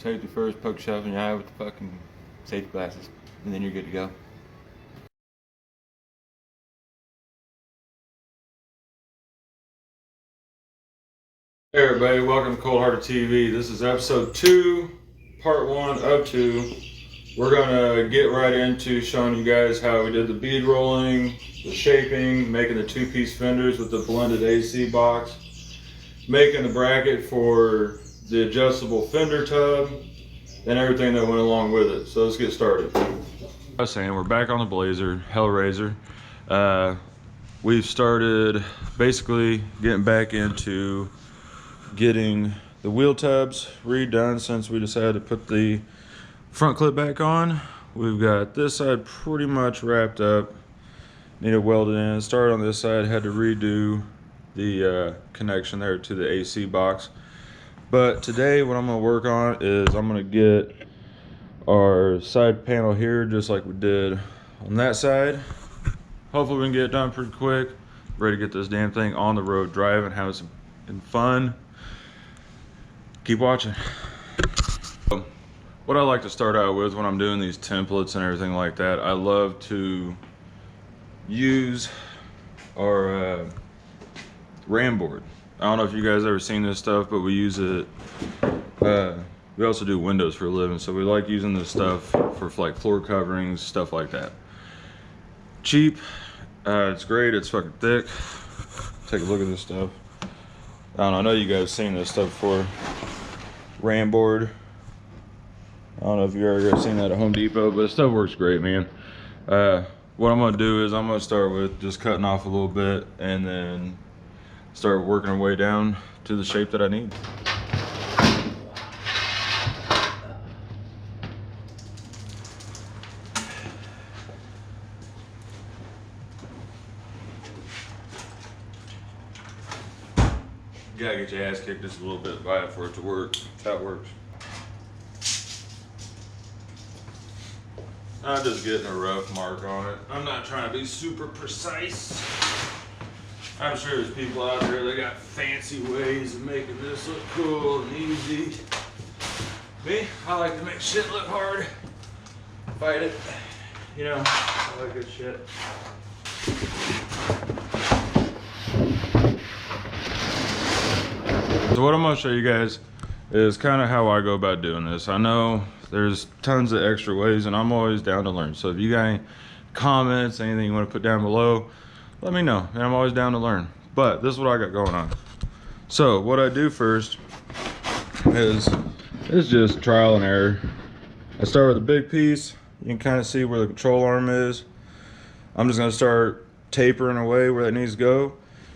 safety first, poke yourself in your eye with the fucking safety glasses, and then you're good to go. Hey everybody, welcome to Cold Hearted TV. This is episode 2, part 1 of 2. We're gonna get right into showing you guys how we did the bead rolling, the shaping, making the 2-piece fenders with the blended AC box, making the bracket for the adjustable fender tub, and everything that went along with it. So let's get started. I was saying, we're back on the Blazer, Hellraiser. We've started basically getting back into getting the wheel tubs redone since we decided to put the front clip back on. We've got this side pretty much wrapped up, needed welded in. Started on this side, had to redo the connection there to the AC box. But today what I'm going to work on is I'm going to get our side panel here just like we did on that side. Hopefully we can get it done pretty quick. Ready to get this damn thing on the road driving, having some fun. Keep watching. What I like to start out with when I'm doing these templates and everything like that, I love to use our ram board. I don't know if you guys ever seen this stuff, but we use it. We also do windows for a living, so we like using this stuff for like floor coverings, stuff like that. Cheap, it's great, it's fucking thick. Take a look at this stuff. I know you guys have seen this stuff before. Ram board. I don't know if you ever seen that at Home Depot, but the stuff works great, man. What I'm gonna do is I'm gonna start with just cutting off a little bit and then start working our way down to the shape that I need. You gotta get your ass kicked just a little bit by it for it to work. That's how it works. I'm just getting a rough mark on it. I'm not trying to be super precise. I'm sure there's people out there that got fancy ways of making this look cool and easy. Me, I like to make shit look hard. Fight it. You know, I like good shit. So what I'm going to show you guys is kind of how I go about doing this. I know there's tons of extra ways and I'm always down to learn. So if you got any comments, anything you want to put down below, let me know. And I'm always down to learn. But this is what I got going on. So what I do first is just trial and error. I start with a big piece. You can kind of see where the control arm is. I'm just going to start tapering away where that needs to go.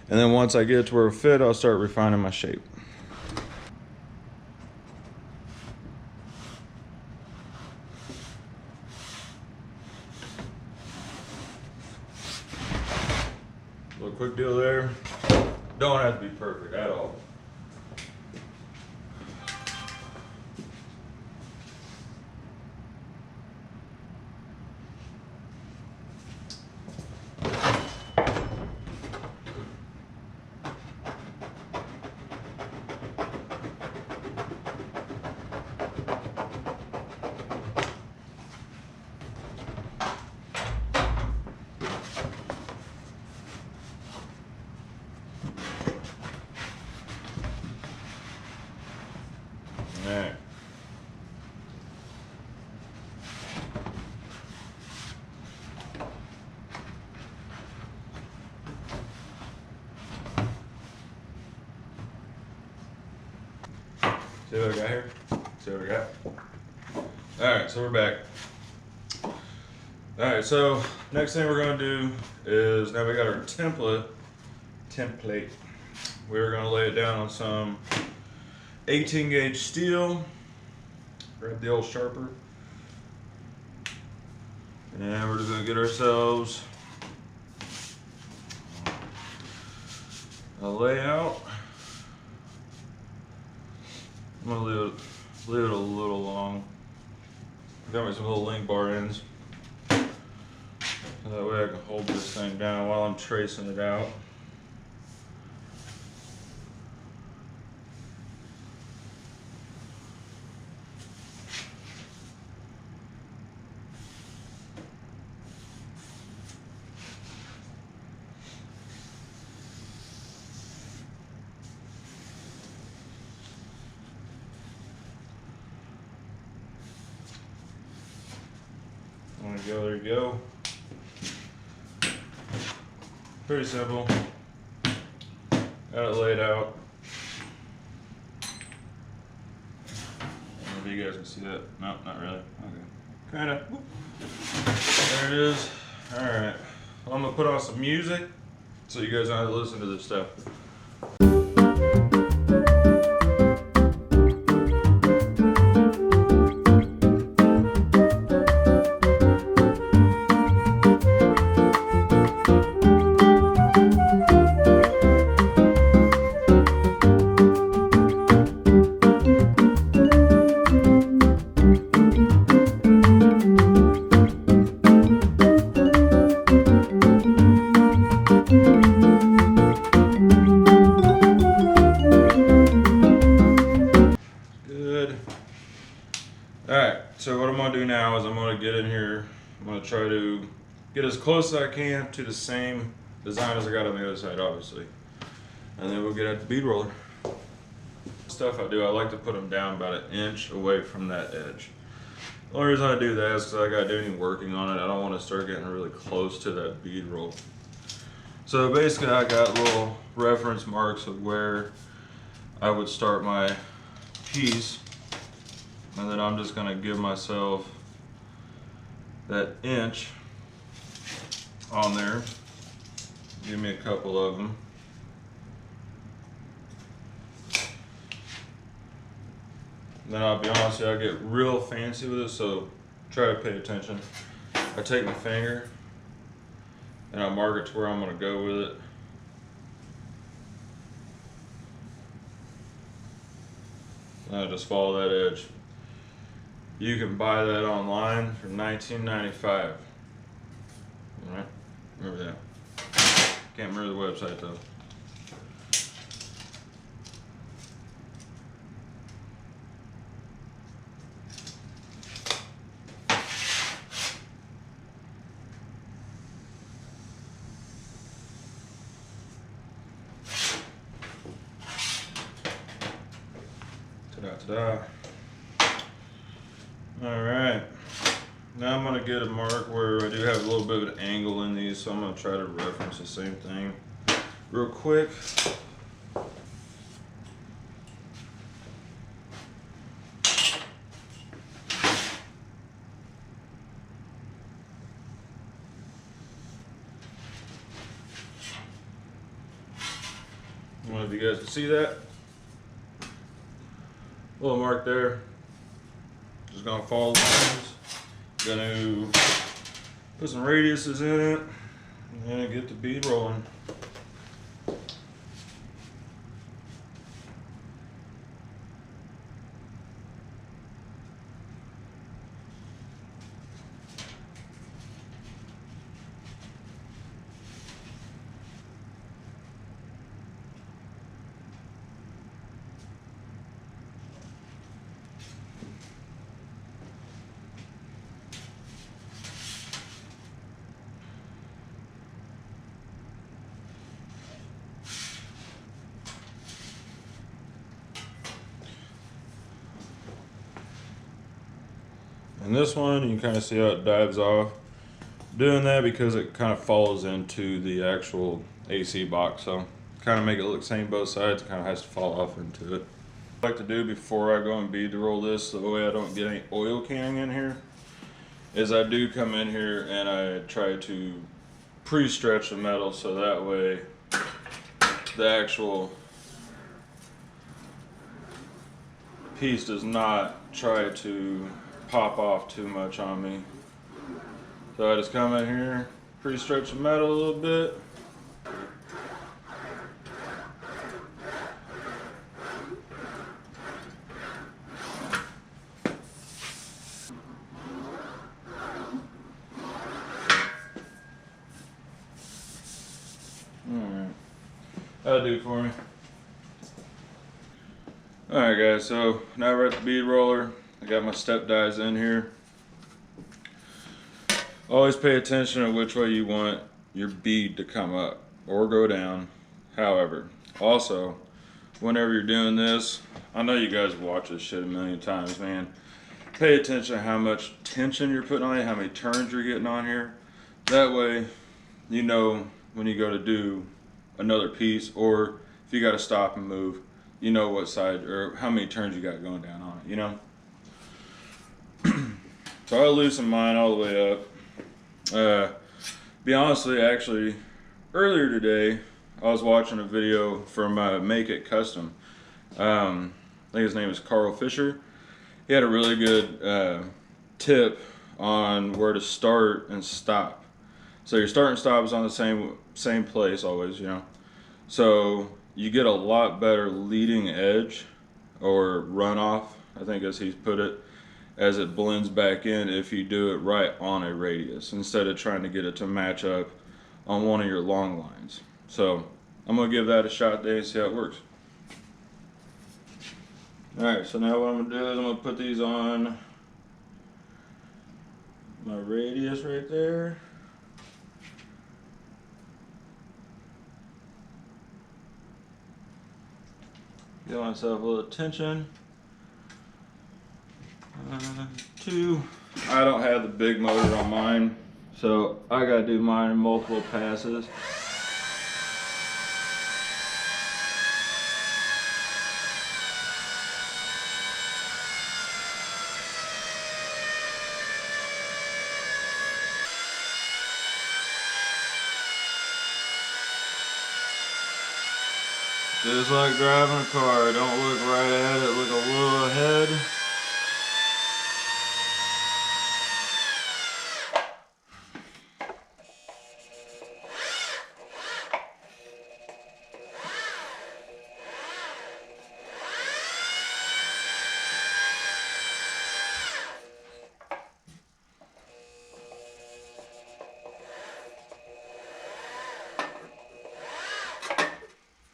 And then once I get it to where it fit, I'll start refining my shape. Little quick deal there. Don't have to be perfect at all. Alright. See what I got here? See what I got? Alright, so we're back. Alright, so next thing we're going to do is, now we got our template. We're going to lay it down on some 18 gauge steel. Grab the old sharper. And we're just going to get ourselves a layout. I'm going to leave it a little long. Got me some little link bar ends. That way I can hold this thing down while I'm tracing it out. There you go. Pretty simple. Got it laid out. Maybe you guys can see that. No, not really. Okay. Kinda. There it is. Alright. Well, I'm gonna put on some music so you guys know how to listen to this stuff. Alright, so what I'm going to do now is I'm going to get in here, I'm going to try to get as close as I can to the same design as I got on the other side, obviously. And then we'll get at the bead roller. Stuff I do, I like to put them down about 1 inch away from that edge. The only reason I do that is because I got to do any working on it. I don't want to start getting really close to that bead roll. So basically I got little reference marks of where I would start my piece. And then I'm just gonna give myself that inch on there. Give me a couple of them. Then I'll be honest with you, I get real fancy with it, so try to pay attention. I take my finger and I mark it to where I'm gonna go with it. And I just follow that edge. You can buy that online for $19.95. Alright, remember that. Can't remember the website though. Ta-da. Alright, now I'm going to get a mark where I do have a little bit of an angle in these, so I'm going to try to reference the same thing real quick. I don't know if you guys can see that. Little mark there. Just gonna follow lines. Gonna put some radiuses in it and get the bead rolling. And this one, you can kind of see how it dives off. Doing that because it kind of falls into the actual AC box, so kind of make it look same both sides. It kind of has to fall off into it. What I like to do before I go and bead roll this, the way I don't get any oil canning in here, is I do come in here and I try to pre-stretch the metal so that way the actual piece does not try to pop off too much on me. So I just come in here, pre-stretch the metal a little bit. Alright, that'll do for me. Alright guys, so now we're at the bead roller. I got my step dies in here. Always pay attention to which way you want your bead to come up or go down. However, also, whenever you're doing this, I know you guys watch this shit a million times, man. pay attention to how much tension you're putting on it, how many turns you're getting on here. That way, you know when you go to do another piece, or if you got to stop and move, you know what side or how many turns you got going down on it, you know? So I loosened mine all the way up. Be honest with you, actually, earlier today, I was watching a video from Make It Custom. I think his name is Carl Fisher. He had a really good tip on where to start and stop. So your start and stop is on the same place always, you know. So you get a lot better leading edge or runoff, I think as he's put it, as it blends back in if you do it right on a radius instead of trying to get it to match up on one of your long lines. So I'm gonna give that a shot today and see how it works. Alright, so now what I'm gonna do is I'm gonna put these on my radius right there. Give myself a little tension. Two. I don't have the big motor on mine, so I gotta do mine in multiple passes. Just like driving a car, don't look right at it, look a little ahead.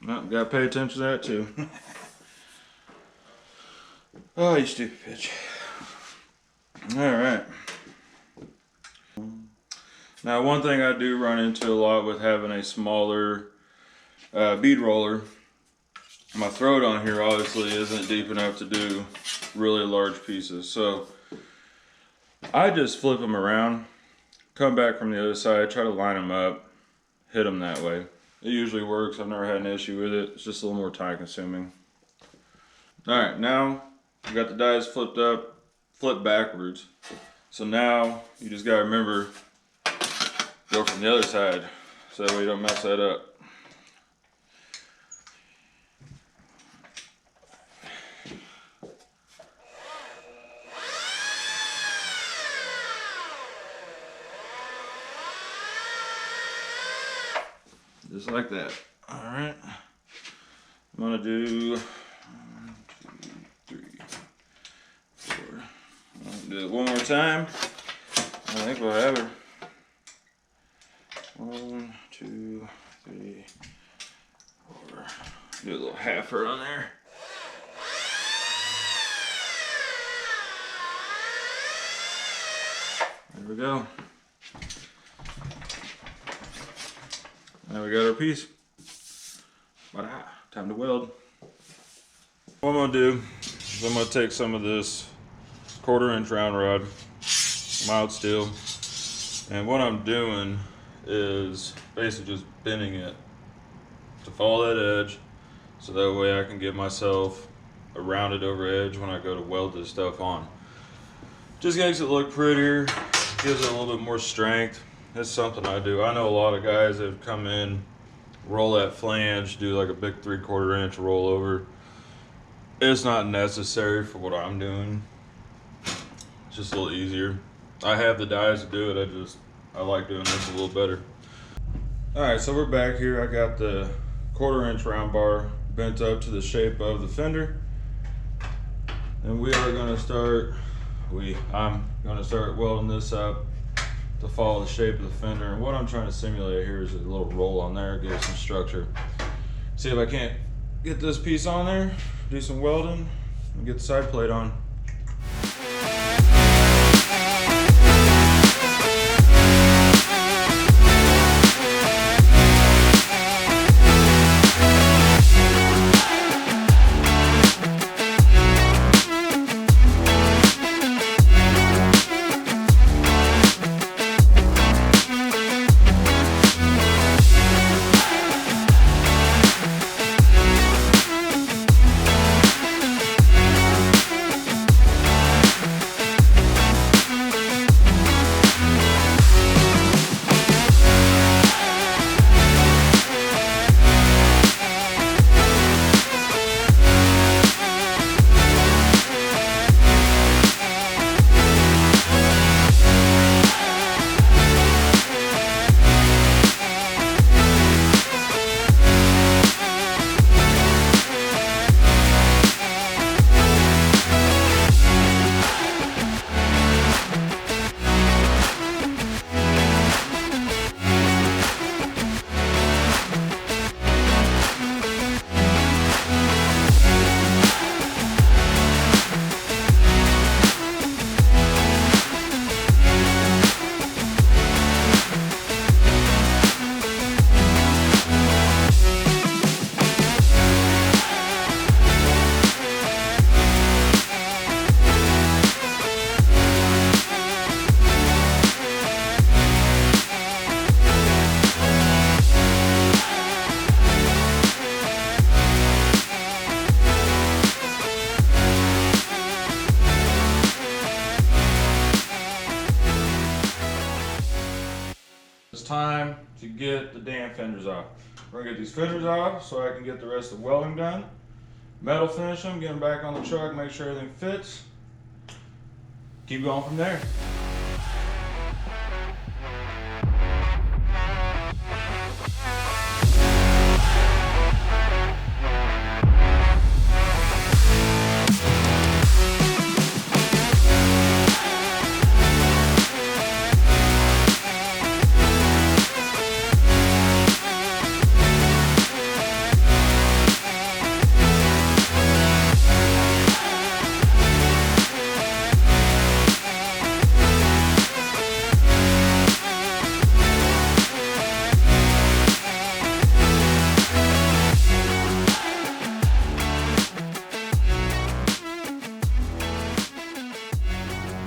Well, gotta pay attention to that too. Oh, you stupid bitch. Alright. Now, one thing I do run into a lot with having a smaller bead roller, my throat on here obviously isn't deep enough to do really large pieces. So I just flip them around, come back from the other side, try to line them up, hit them that way. It usually works. I've never had an issue with it. It's just a little more time consuming. Alright, now we got the dies flipped up, flipped backwards. So now you just gotta remember, go from the other side so that way you don't mess that up. Just like that. Alright. I'm gonna do 1, 2, 3, 4. I'm gonna do it one more time. I think we'll have her. 1, 2, 3, 4. Do a little halfer on there. There we go. Now we got our piece. Time to weld. What I'm gonna do is I'm gonna take some of this 1/4" round rod, mild steel, and what I'm doing is basically just bending it to follow that edge, so that way I can get myself a rounded over edge when I go to weld this stuff on. Just makes it look prettier, gives it a little bit more strength. It's something I do. I know a lot of guys that have come in, roll that flange, do like a big 3/4" rollover. It's not necessary for what I'm doing. It's just a little easier. I have the dies to do it. I like doing this a little better. All right, so we're back here. I got the 1/4" round bar bent up to the shape of the fender, and we are going to start. I'm going to start welding this up to follow the shape of the fender. And what I'm trying to simulate here is a little roll on there, give it some structure. See if I can't get this piece on there, do some welding, and get the side plate on. It's time to get the damn fenders off. We're gonna get these fenders off so I can get the rest of the welding done. Metal finish them, get them back on the truck, make sure everything fits. Keep going from there.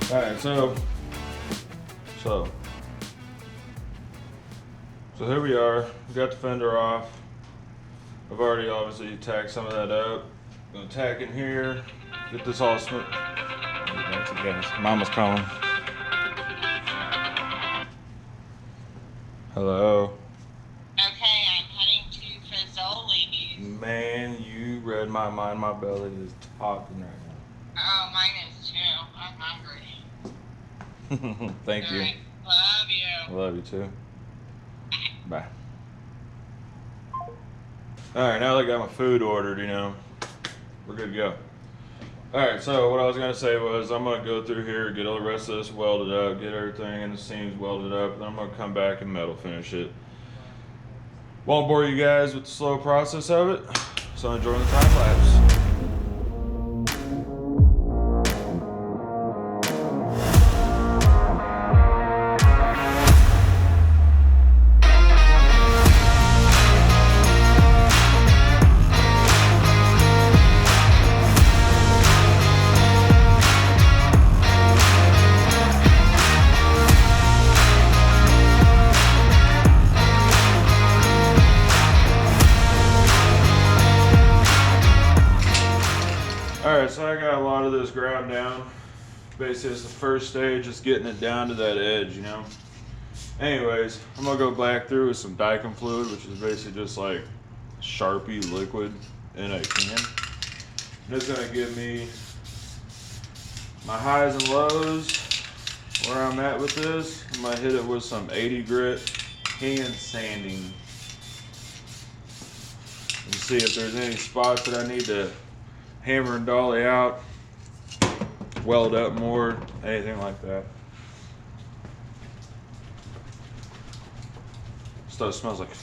Alright, so here we are. We got the fender off. I've already obviously tacked some of that up. I'm gonna tack in here, get this all smooth. Thanks again. Mama's calling. Hello. Okay, I'm heading to Fazoli's. Man, you read my mind. My belly is talking right Oh, mine is too. I'm hungry. now. Thank you. Right. Love you. Love you too. Bye. Alright, now that I got my food ordered, you know, we're good to go. Alright, so what I was going to say was I'm going to go through here, get all the rest of this welded up, get everything in the seams welded up, and then I'm going to come back and metal finish it. Won't bore you guys with the slow process of it, so enjoy the time lapse. Alright, so I got a lot of this ground down. Basically, it's the first stage, just getting it down to that edge, you know. Anyways, I'm gonna go back through with some Dicam fluid, which is basically just like Sharpie liquid in a can. And it's gonna give me my highs and lows, where I'm at with this. I'm gonna hit it with some 80 grit hand sanding and see if there's any spots that I need to hammer and dolly out, weld up more, anything like that. Stuff smells like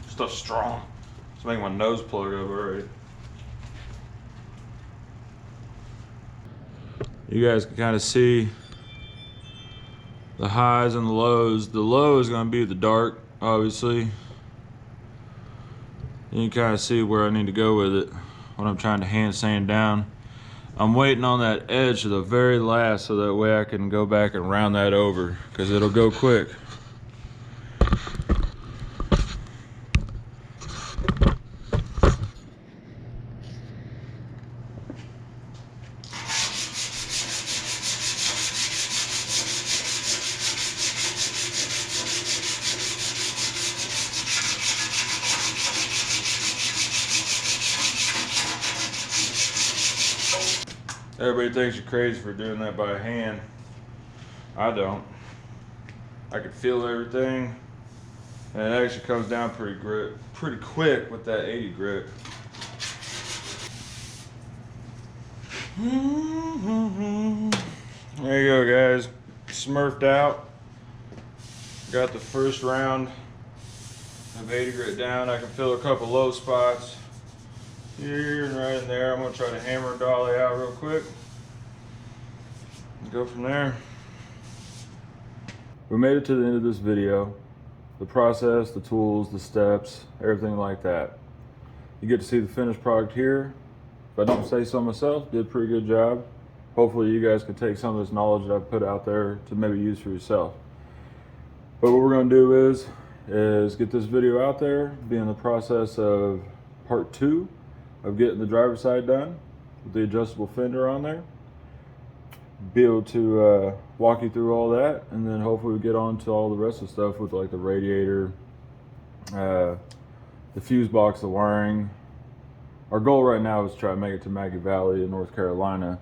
stuff strong. It's making my nose plug up already. You guys can kind of see the highs and the lows. The low is going to be the dark, obviously. You can kind of see where I need to go with it when I'm trying to hand sand down. I'm waiting on that edge to the very last so that way I can go back and round that over, because it'll go quick. Everybody thinks you're crazy for doing that by hand. I don't. I can feel everything, and it actually comes down pretty quick with that 80 grit. There you go, guys. Smurfed out. Got the first round of 80 grit down. I can feel a couple low spots here and right in there. I'm gonna try to hammer and dolly out real quick and go from there. We made it to the end of this video. The process, the tools, the steps, everything like that. You get to see the finished product here. If I don't say so myself, did a pretty good job. Hopefully you guys can take some of this knowledge that I've put out there to maybe use for yourself. But what we're gonna do is get this video out there, be in the process of part 2 of getting the driver's side done with the adjustable fender on there. be able to walk you through all that, and then hopefully we get on to all the rest of the stuff with like the radiator, the fuse box, the wiring. Our goal right now is to try to make it to Maggie Valley in North Carolina.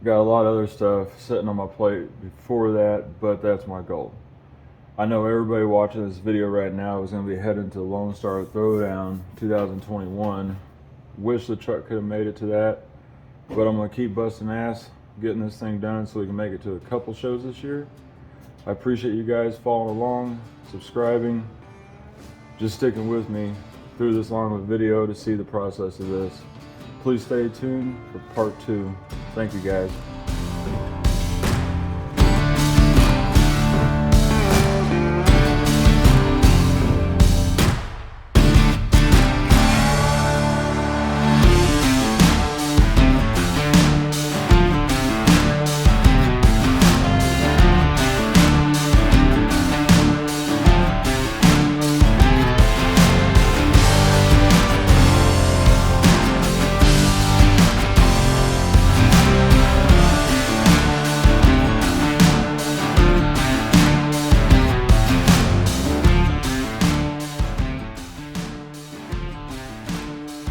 Got a lot of other stuff sitting on my plate before that, but that's my goal. I know everybody watching this video right now is going to be heading to Lone Star Throwdown 2021. Wish the truck could have made it to that, but I'm going to keep busting ass, getting this thing done so we can make it to a couple shows this year. I appreciate you guys following along, subscribing, just sticking with me through this long of a video to see the process of this. Please stay tuned for part 2. Thank you guys.